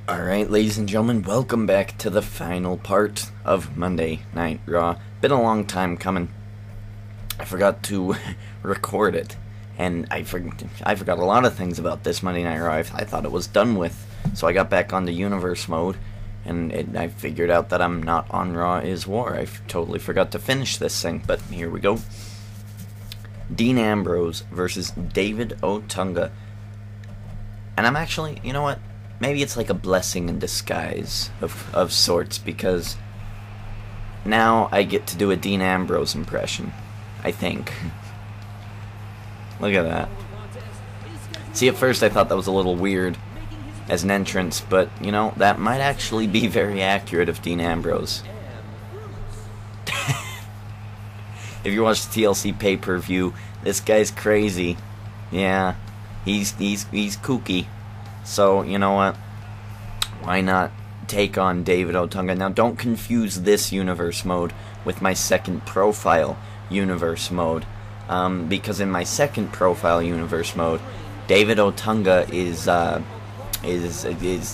Alright, ladies and gentlemen, welcome back to the final part of Monday Night Raw. Been a long time coming. I forgot to record it, and I forgot a lot of things about this Monday Night Raw. I thought it was done with, so I got back onto Universe mode, and I figured out that I'm not on Raw is War. I totally forgot to finish this thing, but here we go. Dean Ambrose versus David Otunga. And I'm actually, you know what? Maybe it's like a blessing in disguise of sorts, because now I get to do a Dean Ambrose impression, I think. Look at that. See, at first I thought that was a little weird as an entrance, but, you know, that might actually be very accurate of Dean Ambrose. If you watch the TLC pay-per-view, this guy's crazy. Yeah, he's kooky. So, you know what? Why not take on David Otunga? Now, don't confuse this universe mode with my second profile universe mode. Because in my second profile universe mode, David Otunga is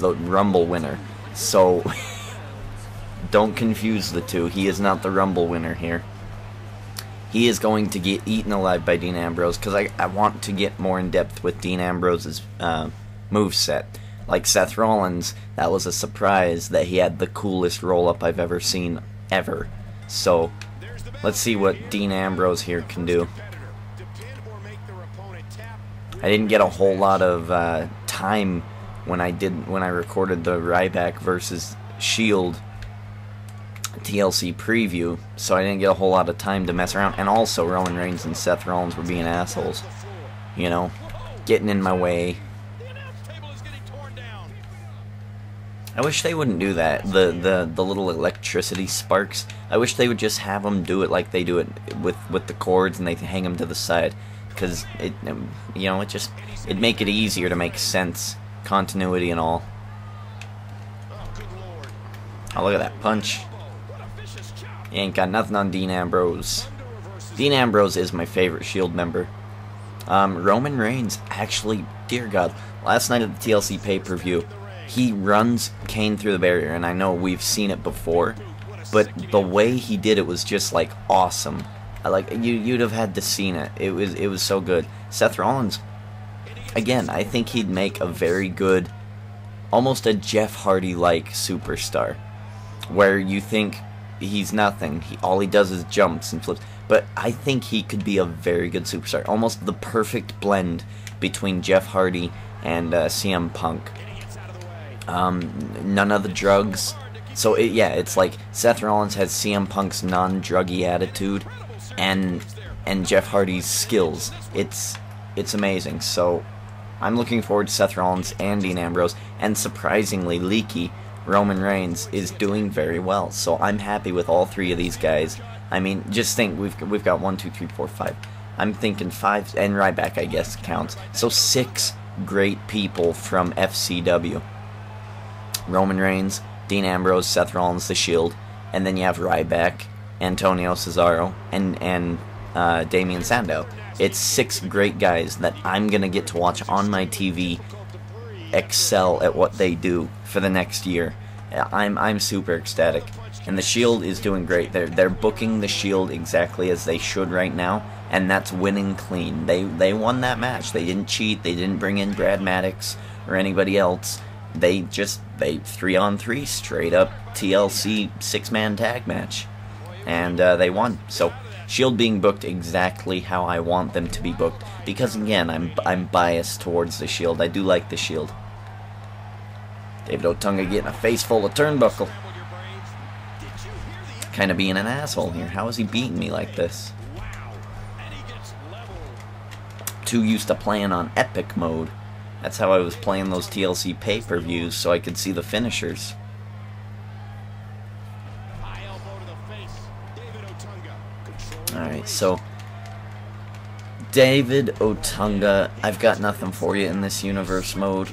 the Rumble winner. So, don't confuse the two. He is not the Rumble winner here. He is going to get eaten alive by Dean Ambrose, because I want to get more in depth with Dean Ambrose's moveset. Like Seth Rollins, that was a surprise that he had the coolest roll-up I've ever seen, ever. So, let's see what Dean Ambrose here can do. I didn't get a whole lot of time when I recorded the Ryback versus Shield TLC preview, so I didn't get a whole lot of time to mess around. And also, Roman Reigns and Seth Rollins were being assholes, you know, getting in my way. I wish they wouldn't do that. The little electricity sparks. I wish they would just have them do it like they do it with the cords, and they hang them to the side, because it, you know, it'd make it easier to make sense, continuity and all. Oh, look at that punch. You ain't got nothing on Dean Ambrose. Dean Ambrose is my favorite Shield member. Roman Reigns, actually, dear God, last night at the TLC pay-per-view, he runs Kane through the barrier, and I know we've seen it before, but the way he did it was just, like, awesome. You'd have had to seen it. It was so good. Seth Rollins, again, I think he'd make a very good, almost a Jeff Hardy-like superstar, where you think he's nothing. All he does is jumps and flips. But I think he could be a very good superstar. Almost the perfect blend between Jeff Hardy and CM Punk. None of the drugs. So, it's like Seth Rollins has CM Punk's non-druggy attitude and Jeff Hardy's skills. It's amazing. So, I'm looking forward to Seth Rollins and Dean Ambrose. And surprisingly, leaky Roman Reigns is doing very well. So I'm happy with all three of these guys. I mean, just think, we've got 1, 2, 3, 4, 5. I'm thinking 5, and Ryback, I guess, counts. So 6 great people from FCW. Roman Reigns, Dean Ambrose, Seth Rollins, The Shield, and then you have Ryback, Antonio Cesaro, and Damian Sandow. It's 6 great guys that I'm gonna get to watch on my TV excel at what they do for the next year. I'm super ecstatic, and the Shield is doing great. They're booking the Shield exactly as they should right now, and that's winning clean. They won that match. They didn't cheat. They didn't bring in Brad Maddox or anybody else. They 3-on-3 straight up TLC 6-man tag match, and they won. So Shield being booked exactly how I want them to be booked, because again, I'm biased towards the Shield. I do like the Shield. David Otunga getting a face full of turnbuckle. Kind of being an asshole here. How is he beating me like this? Too used to playing on Epic mode. That's how I was playing those TLC pay-per-views, so I could see the finishers. Alright, so David Otunga, I've got nothing for you in this universe mode.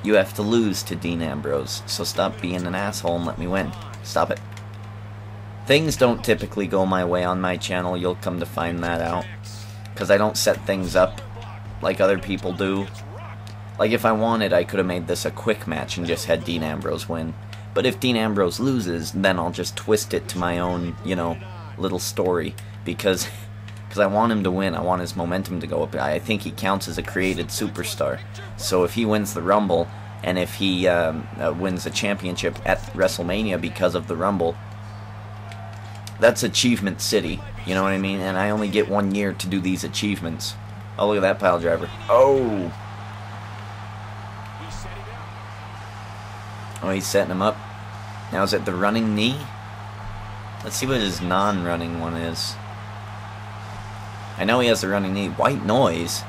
You have to lose to Dean Ambrose, so stop being an asshole and let me win. Stop it. Things don't typically go my way on my channel, you'll come to find that out. Because I don't set things up like other people do. Like, if I wanted, I could have made this a quick match and just had Dean Ambrose win. But if Dean Ambrose loses, then I'll just twist it to my own, you know, little story. Because I want him to win. I want his momentum to go up. I think he counts as a created superstar. So if he wins the Rumble, and if he wins the championship at WrestleMania because of the Rumble, that's Achievement City. You know what I mean? And I only get 1 year to do these achievements. Oh, look at that pile driver. Oh! Oh, he's setting him up. Now is it the running knee? Let's see what his non-running one is. I know he has the running knee. White noise.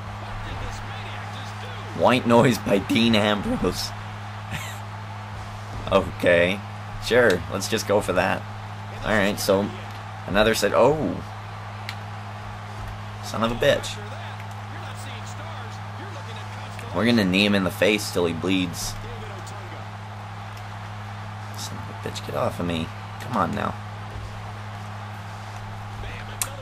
White noise by Dean Ambrose. Okay. Sure, let's just go for that. Alright, so another said, oh. Son of a bitch. We're gonna knee him in the face till he bleeds. Son of a bitch, get off of me. Come on now.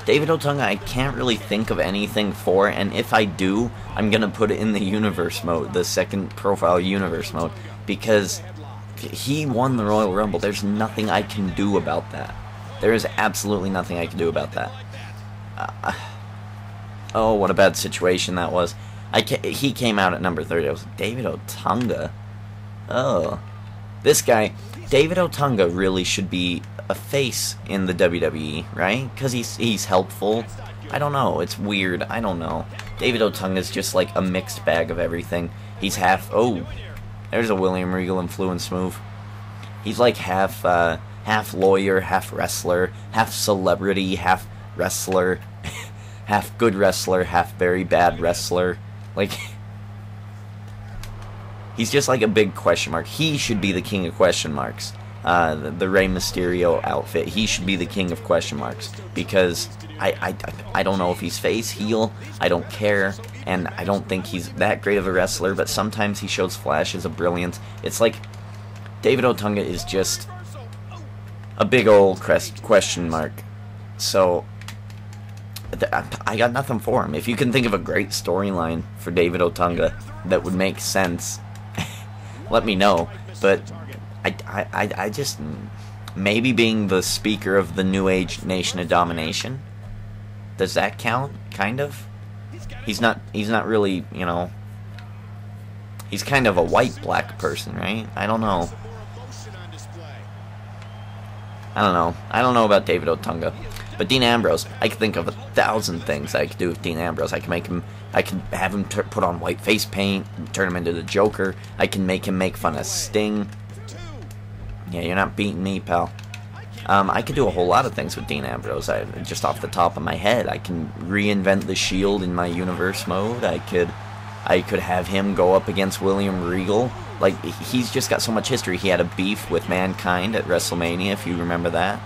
David Otunga, I can't really think of anything for, and if I do, I'm gonna put it in the universe mode, the second profile universe mode, because he won the Royal Rumble. There's nothing I can do about that. There is absolutely nothing I can do about that. Oh, what a bad situation that was. He came out at number 30. I was like, David Otunga? Oh. This guy, David Otunga really should be a face in the WWE, right? Because he's helpful. I don't know. It's weird. I don't know. David Otunga is just like a mixed bag of everything. He's half... Oh, there's a William Regal influence move. He's like half lawyer, half wrestler, half celebrity, half wrestler, half good wrestler, half very bad wrestler. Like... He's just like a big question mark. He should be the king of question marks. The Rey Mysterio outfit. He should be the king of question marks. Because I don't know if he's face, heel, I don't care. And I don't think he's that great of a wrestler. But sometimes he shows flashes of brilliance. It's like David Otunga is just a big old question mark. So I got nothing for him. If you can think of a great storyline for David Otunga that would make sense, let me know. But I just, maybe being the speaker of the New Age Nation of Domination, does that count? Kind of. He's not really, you know, he's kind of a white black person, right? I don't know. I don't know about David Otunga. But Dean Ambrose, I could think of 1,000 things I could do with Dean Ambrose. I could have him put on white face paint, turn him into the Joker. I can make him make fun of Sting. Yeah, you're not beating me, pal. I could do a whole lot of things with Dean Ambrose. Just off the top of my head, I can reinvent the Shield in my universe mode. I could have him go up against William Regal. Like, he's just got so much history. He had a beef with Mankind at WrestleMania, if you remember that.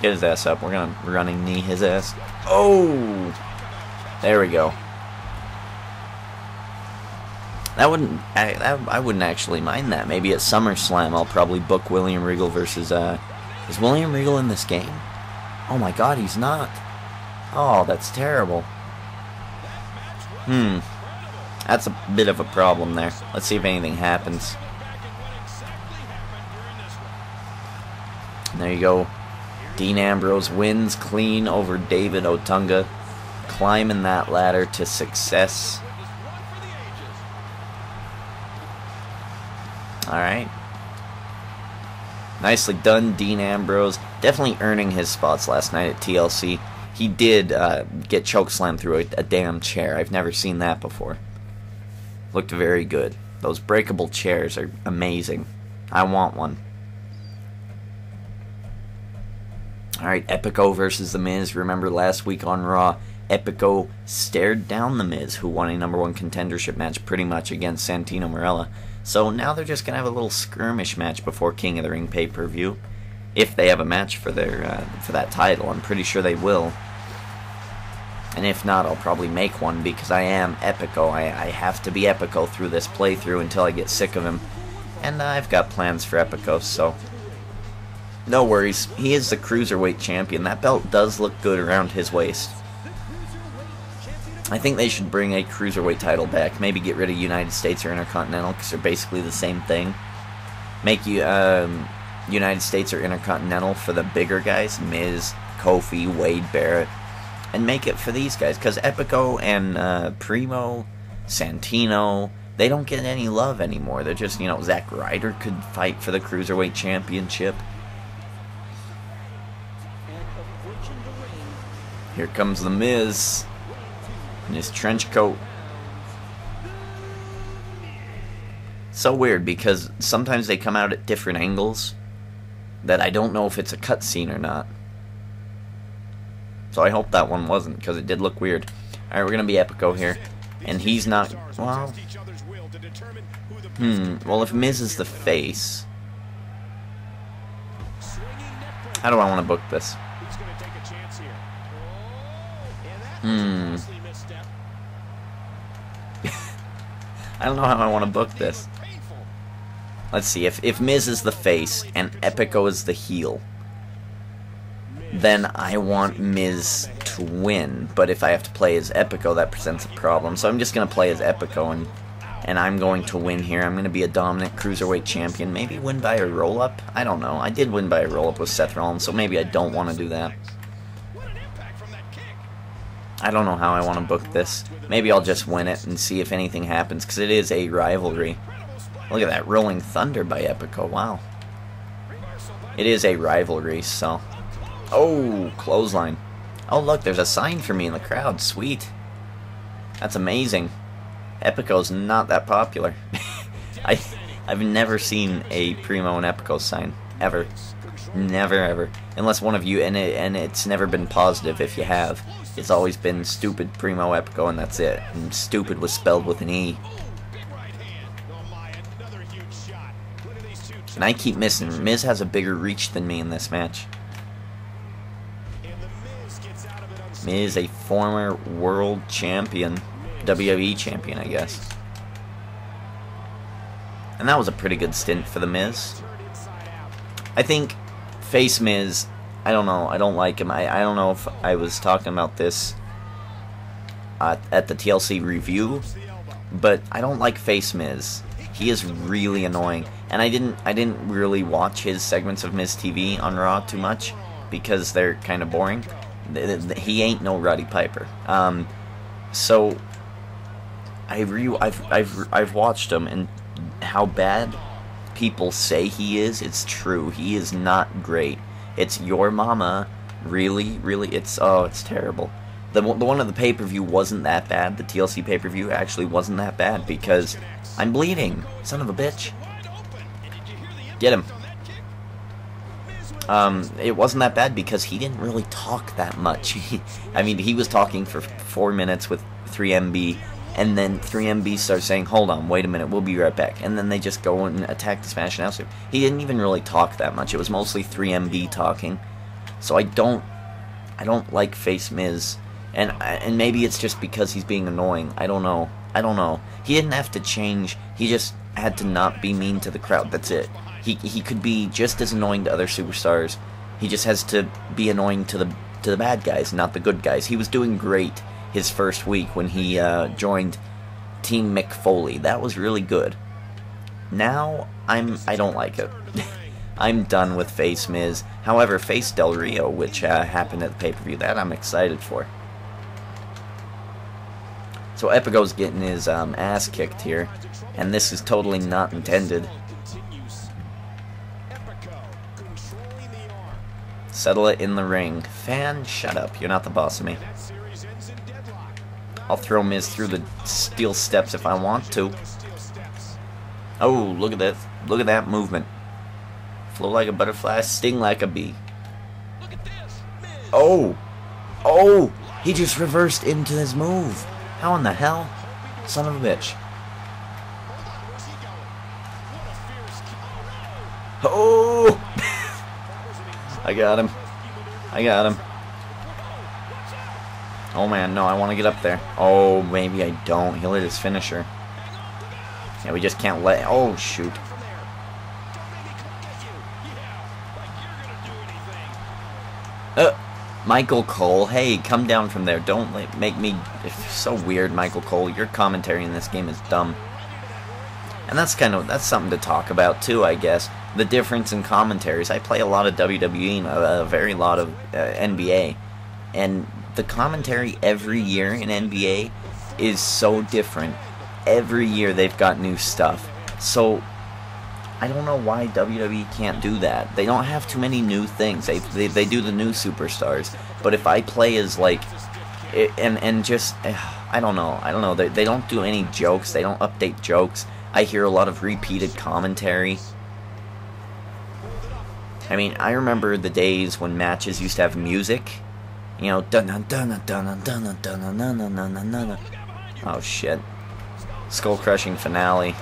Get his ass up. We're gonna running knee his ass. Oh! There we go. I wouldn't actually mind that. Maybe at SummerSlam I'll probably book William Regal versus, is William Regal in this game? Oh my god, he's not. Oh, that's terrible. That's a bit of a problem there. Let's see if anything happens. And there you go. Dean Ambrose wins clean over David Otunga, climbing that ladder to success. Alright. Nicely done, Dean Ambrose. Definitely earning his spots last night at TLC. He did get chokeslammed through a damn chair. I've never seen that before. Looked very good. Those breakable chairs are amazing. I want one. Alright, Epico versus The Miz. Remember last week on Raw, Epico stared down The Miz, who won a #1 contendership match pretty much against Santino Marella. So now they're just going to have a little skirmish match before King of the Ring pay-per-view. If they have a match for that title. I'm pretty sure they will. And if not, I'll probably make one because I am Epico. I have to be Epico through this playthrough until I get sick of him. And I've got plans for Epico, so no worries. He is the Cruiserweight champion. That belt does look good around his waist. I think they should bring a Cruiserweight title back. Maybe get rid of United States or Intercontinental, because they're basically the same thing. Make you United States or Intercontinental for the bigger guys, Miz, Kofi, Wade Barrett, and make it for these guys, because Epico and Primo, Santino, they don't get any love anymore. They're just, you know, Zack Ryder could fight for the Cruiserweight Championship. Here comes the Miz in his trench coat. So weird, because sometimes they come out at different angles that I don't know if it's a cutscene or not. So I hope that one wasn't, because it did look weird. Alright, we're going to be Epico here. And he's not... Well... Well, if Miz is the face... How do I want to book this? I don't know how I want to book this. Let's see, if Miz is the face and Epico is the heel, then I want Miz to win. But if I have to play as Epico, that presents a problem. So I'm just going to play as Epico, and I'm going to win here. I'm going to be a dominant Cruiserweight champion. Maybe win by a roll-up? I don't know. I did win by a roll-up with Seth Rollins, so maybe I don't want to do that. I don't know how I want to book this. Maybe I'll just win it and see if anything happens, because it is a rivalry. Look at that, Rolling Thunder by Epico, wow. It is a rivalry, so... Oh, clothesline. Oh, look, there's a sign for me in the crowd, sweet. That's amazing. Epico's not that popular. I've never seen a Primo and Epico sign, ever. Never, ever. Unless one of you, and it's never been positive if you have. It's always been stupid Primo Epico, and that's it. And stupid was spelled with an E. And I keep missing. Miz has a bigger reach than me in this match. Miz, a former world champion. WWE champion, I guess. And that was a pretty good stint for the Miz. I think face Miz, I don't know, I don't like him. I don't know if I was talking about this at the TLC review, but I don't like face Miz. He is really annoying, and I didn't really watch his segments of Miz TV on Raw too much because they're kind of boring. He ain't no Roddy Piper. So I've watched him, and how bad people say he is, it's true. He is not great. It's Your Mama, really, it's terrible. The one of the pay-per-view wasn't that bad. The TLC pay-per-view actually wasn't that bad because I'm bleeding, son of a bitch. Get him. It wasn't that bad because he didn't really talk that much. I mean, he was talking for 4 minutes with 3MB, and then 3MB starts saying, hold on, wait a minute, we'll be right back. And then they just go and attack the Smash Announcer. He didn't even really talk that much. It was mostly 3MB talking. So I don't like face Miz. And maybe it's just because he's being annoying. I don't know. He didn't have to change. He just had to not be mean to the crowd. That's it. He could be just as annoying to other superstars. He just has to be annoying to the bad guys, not the good guys. He was doing great his first week when he joined Team Mick Foley. That was really good. Now I don't like it. I'm done with face Miz. However, face Del Rio, which happened at the pay-per-view, that I'm excited for. So Epico's getting his ass kicked here, and this is totally not intended. Settle it in the ring. Fan, shut up. You're not the boss of me. I'll throw Miz through the steel steps if I want to. Oh, look at that. Look at that movement. Flow like a butterfly, sting like a bee. Oh! Oh! He just reversed into his move. How in the hell? Son of a bitch. Oh! I got him. Oh man, no, I want to get up there. Oh, maybe I don't. He'll hit his finisher. Yeah, we just can't let... Oh, shoot. Michael Cole, hey, come down from there. Don't make me... It's so weird, Michael Cole. Your commentary in this game is dumb. And that's something to talk about, too, I guess. The difference in commentaries. I play a lot of WWE and a very lot of NBA. And the commentary every year in NBA is so different. Every year they've got new stuff. So, I don't know why WWE can't do that. They don't have too many new things. They do the new superstars. But if I play as, like... And just... I don't know. They don't do any jokes. They don't update jokes. I hear a lot of repeated commentary. I mean, I remember the days when matches used to have music. You know, dun dun dun dun dun dun dun dun dun dun dun. Oh shit! Skull crushing finale.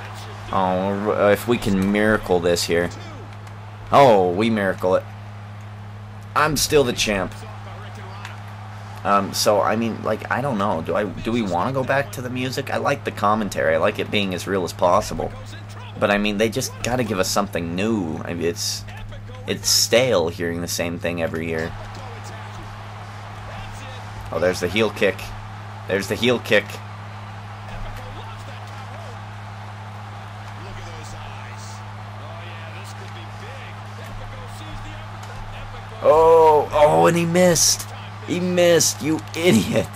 Oh, if we can miracle this here. Oh, we miracle it. I'm still the champ. So I mean, like, I don't know. Do we want to go back to the music? I like the commentary. I like it being as real as possible. But I mean, they just got to give us something new. I mean, it's stale hearing the same thing every year. Oh, there's the heel kick. There's the heel kick. Oh, and he missed. He missed, you idiot.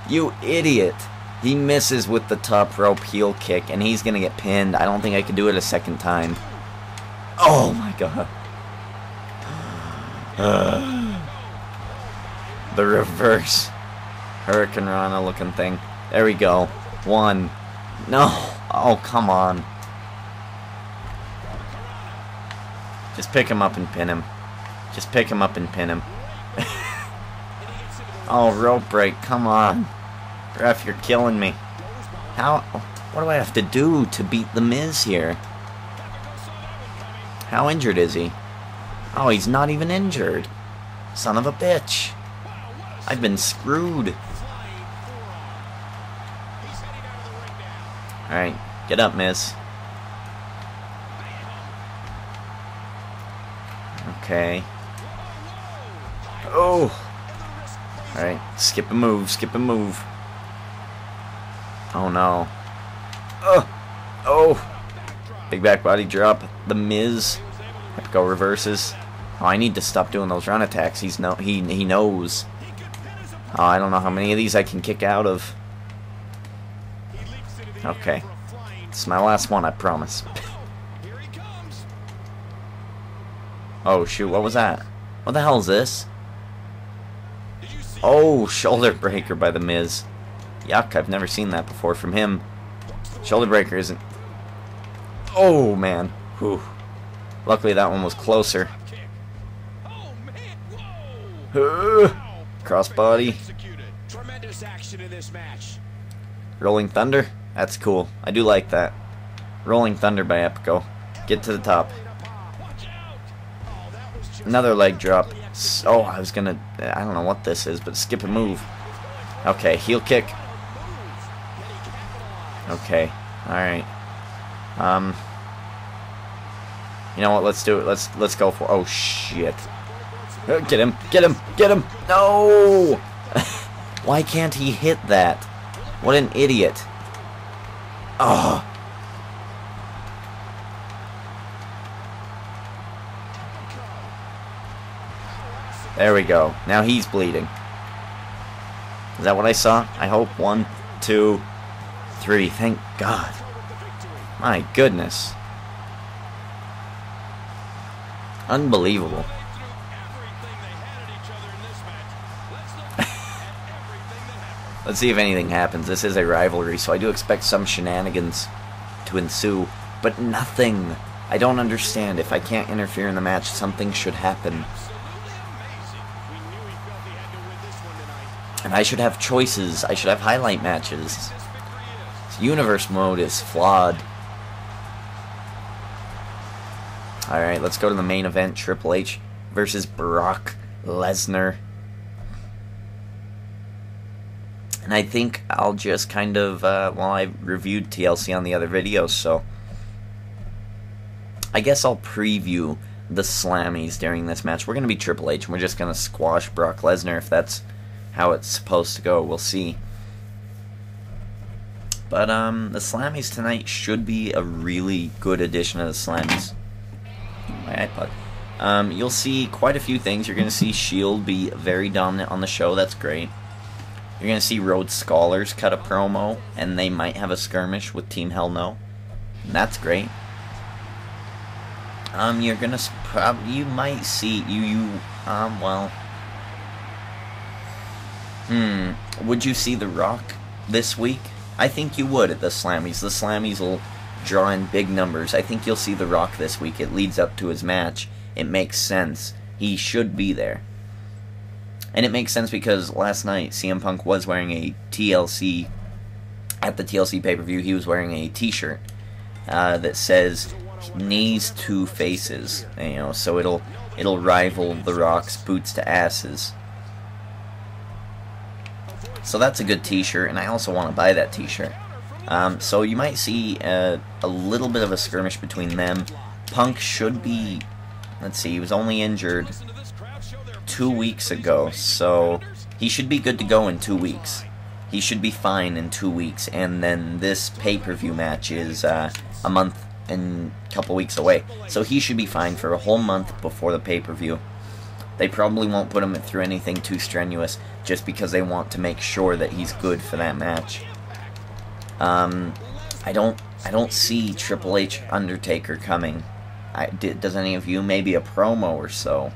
You idiot. He misses with the top rope heel kick, and he's going to get pinned. I don't think I could do it a second time. Oh, my God. The reverse Hurricane Rana looking thing. There we go. One. No. Oh, come on. Just pick him up and pin him. Just pick him up and pin him. Oh, rope break. Come on. Ref, you're killing me. What do I have to do to beat The Miz here? How injured is he? Oh, he's not even injured. Son of a bitch. I've been screwed. Alright, get up, Miz. Okay. Oh! Alright, skip a move, skip a move. Oh no. Oh! Big back body drop. The Miz. Epico reverses. Oh, I need to stop doing those run attacks. He knows. Oh, I don't know how many of these I can kick out of. Okay. This is my last one, I promise. Oh, shoot. What was that? What the hell is this? Oh, shoulder breaker by The Miz. Yuck, I've never seen that before from him. Shoulder breaker isn't... Oh, man. Whew. Luckily, that one was closer. Crossbody. Rolling Thunder? That's cool. I do like that. Rolling Thunder by Epico. Get to the top. Another leg drop. Oh, I was gonna... I don't know what this is, but skip a move. Okay, heel kick. Okay, alright. You know what, let's do it. Let's go for... Oh, shit. Get him, get him, get him! No! Why can't he hit that? What an idiot. Oh. There we go. Now he's bleeding. Is that what I saw? I hope. 1, 2, 3. Thank God. My goodness. Unbelievable. Let's see if anything happens. This is a rivalry, so I do expect some shenanigans to ensue, but nothing. I don't understand. If I can't interfere in the match, something should happen. And I should have choices. I should have highlight matches. This universe mode is flawed. Alright, let's go to the main event. Triple H versus Brock Lesnar. And I think I'll just kind of, well, I reviewed TLC on the other videos, so I guess I'll preview the Slammies during this match. We're going to be Triple H, and we're just going to squash Brock Lesnar if that's how it's supposed to go. We'll see. But the Slammies tonight should be a really good addition to the Slammies. My iPod. You'll see quite a few things. You're going to see Shield be very dominant on the show. That's great. You're going to see Rhodes Scholars cut a promo, and they might have a skirmish with Team Hell No. That's great. You're going to you might see would you see The Rock this week? I think you would at the Slammies. The Slammies will draw in big numbers. I think you'll see The Rock this week. It leads up to his match. It makes sense. He should be there. And it makes sense because last night CM Punk was wearing a TLC, at the TLC pay-per-view, he was wearing a t-shirt that says knees to faces, you know, so it'll rival The Rock's boots to asses. So that's a good t-shirt, and I also want to buy that t-shirt. So you might see a little bit of a skirmish between them. Punk should be, let's see, he was only injured 2 weeks ago, so he should be good to go in 2 weeks. He should be fine in 2 weeks, and then this pay-per-view match is a month and a couple weeks away. So he should be fine for a whole month before the pay-per-view. They probably won't put him through anything too strenuous, just because they want to make sure that he's good for that match. I don't see Triple H Undertaker coming. Does any of you? Maybe a promo or so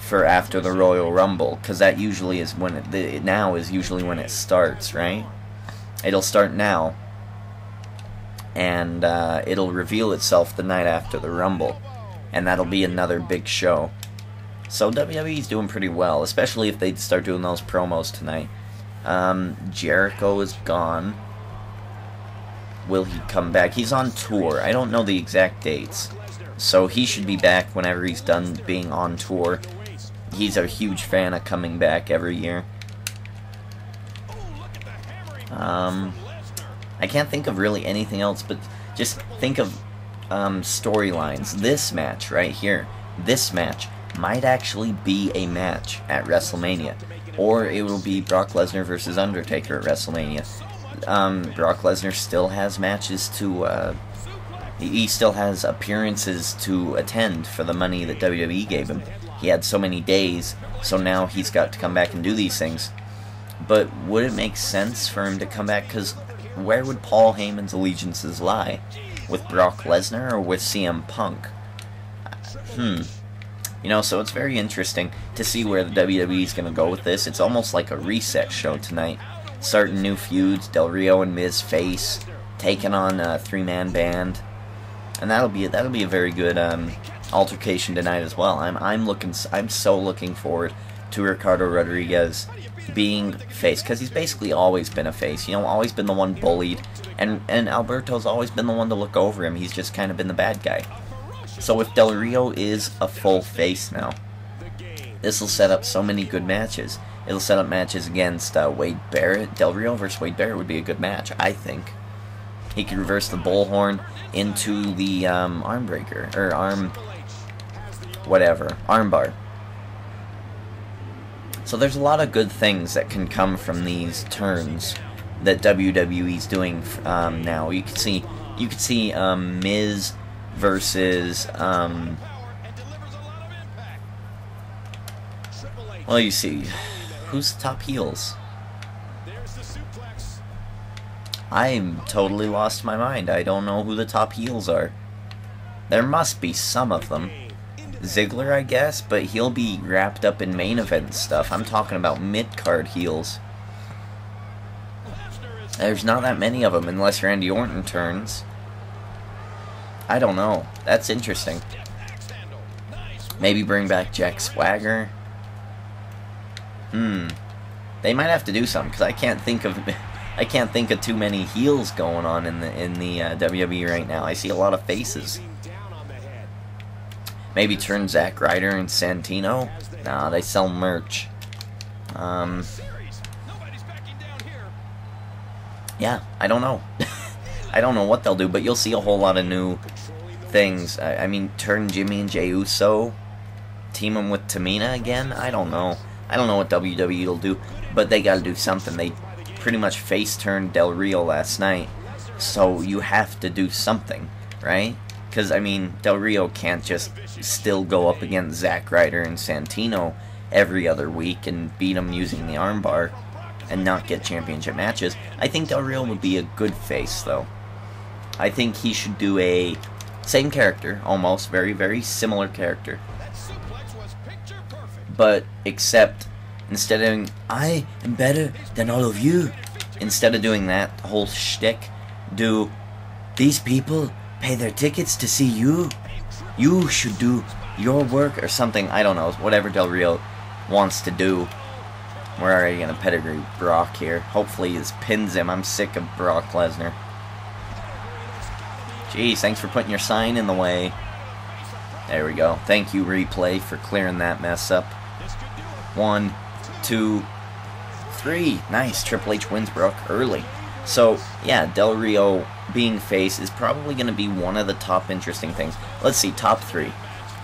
for after the Royal Rumble, because that usually is when now is usually when it starts, right? It'll start now, and it'll reveal itself the night after the Rumble, and that'll be another big show. So WWE's doing pretty well, especially if they start doing those promos tonight. Jericho is gone. Will he come back? He's on tour. I don't know the exact dates, so he should be back whenever he's done being on tour. He's a huge fan of coming back every year. I can't think of really anything else, but just think of storylines. This match right here, this match might actually be a match at WrestleMania, or it will be Brock Lesnar versus Undertaker at WrestleMania. Brock Lesnar still has matches to, he still has appearances to attend for the money that WWE gave him. He had so many days, so now he's got to come back and do these things. But would it make sense for him to come back? Because where would Paul Heyman's allegiances lie? With Brock Lesnar or with CM Punk? You know, so it's very interesting to see where the WWE is going to go with this. It's almost like a reset show tonight. Starting new feuds, Del Rio and Miz face, taking on a three-man band. And that'll be a very good altercation tonight as well. I'm so looking forward to Ricardo Rodriguez being face, because he's basically always been a face, you know, always been the one bullied, and Alberto's always been the one to look over him. He's just kind of been the bad guy. So if Del Rio is a full face now, this will set up so many good matches. It'll set up matches against Wade Barrett. Del Rio versus Wade Barrett would be a good match, I think. He could reverse the bullhorn into the arm breaker, or armbar. So there's a lot of good things that can come from these turns that WWE's doing now. You could see Miz versus well, you see, who's the top heels? I'm totally lost my mind. I don't know who the top heels are. There must be some of them. Ziggler, I guess, but he'll be wrapped up in main event stuff. I'm talking about mid-card heels. There's not that many of them unless Randy Orton turns. I don't know. That's interesting. Maybe bring back Jack Swagger. They might have to do something, because I can't think of too many heels going on in the WWE right now. I see a lot of faces. Maybe turn Zack Ryder and Santino? Nah, they sell merch. Yeah, I don't know. I don't know what they'll do, but you'll see a whole lot of new things. I mean, turn Jimmy and Jey Uso, team them with Tamina again? I don't know. I don't know what WWE will do, but they gotta do something. They pretty much face-turned Del Rio last night, so you have to do something, right? Because, I mean, Del Rio can't just still go up against Zack Ryder and Santino every other week and beat them using the armbar and not get championship matches. I think Del Rio would be a good face, though. I think he should do a same character, almost, very, very similar character. But, except, instead of doing, I am better than all of you, instead of doing that whole shtick, do, these people pay their tickets to see you? You should do your work, or something, I don't know, whatever Del Rio wants to do. We're already gonna pedigree Brock here. Hopefully this pins him. I'm sick of Brock Lesnar. Jeez, thanks for putting your sign in the way. There we go. Thank you, replay, for clearing that mess up. 1, 2, 3. Nice. Triple H wins Brock early. So, yeah, Del Rio being face is probably going to be one of the top interesting things. Let's see, top 3.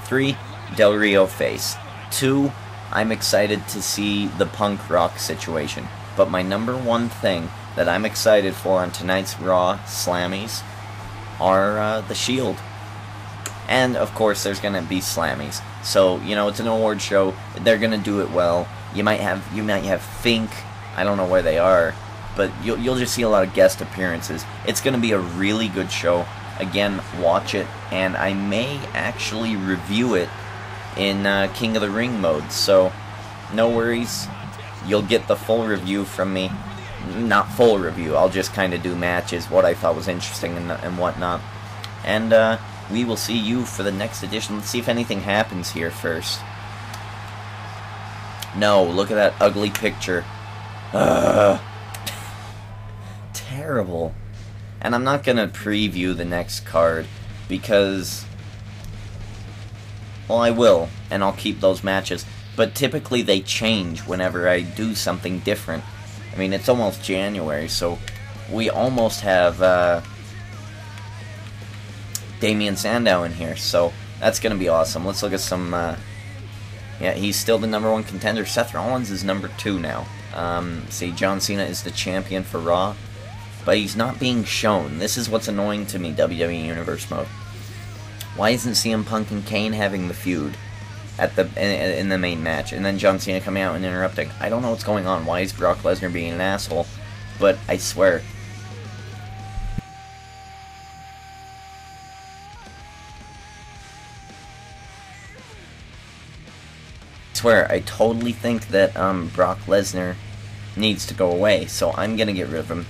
3, Del Rio face. 2, I'm excited to see the Punk Rock situation. But my number one thing that I'm excited for on tonight's Raw Slammies are the Shield. And, of course, there's going to be Slammies. So, you know, it's an award show. They're going to do it well. You might have Fink. I don't know where they are. But you'll just see a lot of guest appearances. It's going to be a really good show. Again, watch it. And I may actually review it in King of the Ring mode. So, no worries. You'll get the full review from me. Not full review. I'll just kind of do matches, what I thought was interesting and whatnot. And, we will see you for the next edition. Let's see if anything happens here first. No, look at that ugly picture. Terrible. And I'm not going to preview the next card because, well, I will, and I'll keep those matches. But typically they change whenever I do something different. I mean, it's almost January, so we almost have Damian Sandow in here, so that's going to be awesome. Let's look at some, yeah, he's still the number 1 contender. Seth Rollins is number 2 now. See, John Cena is the champion for Raw, but he's not being shown. This is what's annoying to me, WWE Universe mode. Why isn't CM Punk and Kane having the feud at in the main match, and then John Cena coming out and interrupting? I don't know what's going on. Why is Brock Lesnar being an asshole? But I swear, I totally think that Brock Lesnar needs to go away, so I'm gonna get rid of him.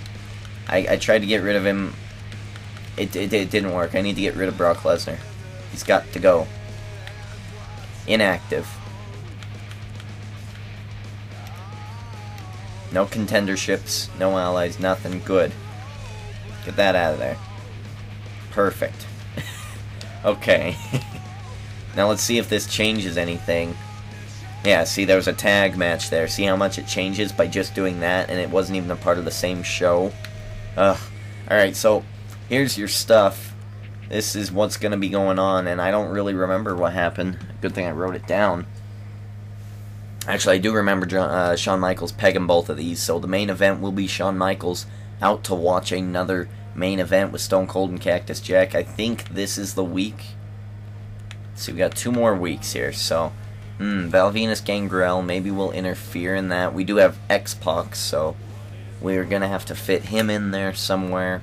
I tried to get rid of him. It didn't work. I need to get rid of Brock Lesnar. He's got to go. Inactive. No contenderships, no allies, nothing. Good. Get that out of there. Perfect. Okay. Now let's see if this changes anything. Yeah, see, there was a tag match there. See how much it changes by just doing that, and it wasn't even a part of the same show? Ugh. Alright, so, here's your stuff. This is what's going to be going on, and I don't really remember what happened. Good thing I wrote it down. Actually, I do remember Shawn Michaels pegging both of these, so the main event will be Shawn Michaels out to watch another main event with Stone Cold and Cactus Jack. I think this is the week. So we got 2 more weeks here, so Val Venus Gangrel, maybe we'll interfere in that. We do have X-Pac, so we're going to have to fit him in there somewhere.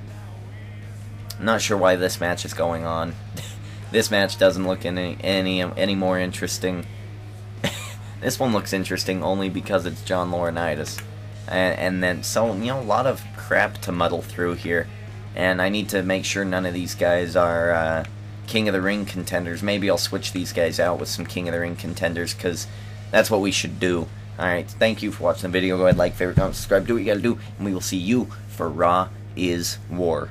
I'm not sure why this match is going on. This match doesn't look any more interesting. This one looks interesting only because it's John Laurinaitis. And then, so, you know, a lot of crap to muddle through here. And I need to make sure none of these guys are King of the Ring contenders. Maybe I'll switch these guys out with some King of the Ring contenders, because that's what we should do. Alright, thank you for watching the video. Go ahead, like, favorite, comment, subscribe, do what you gotta do, and we will see you for Raw is War.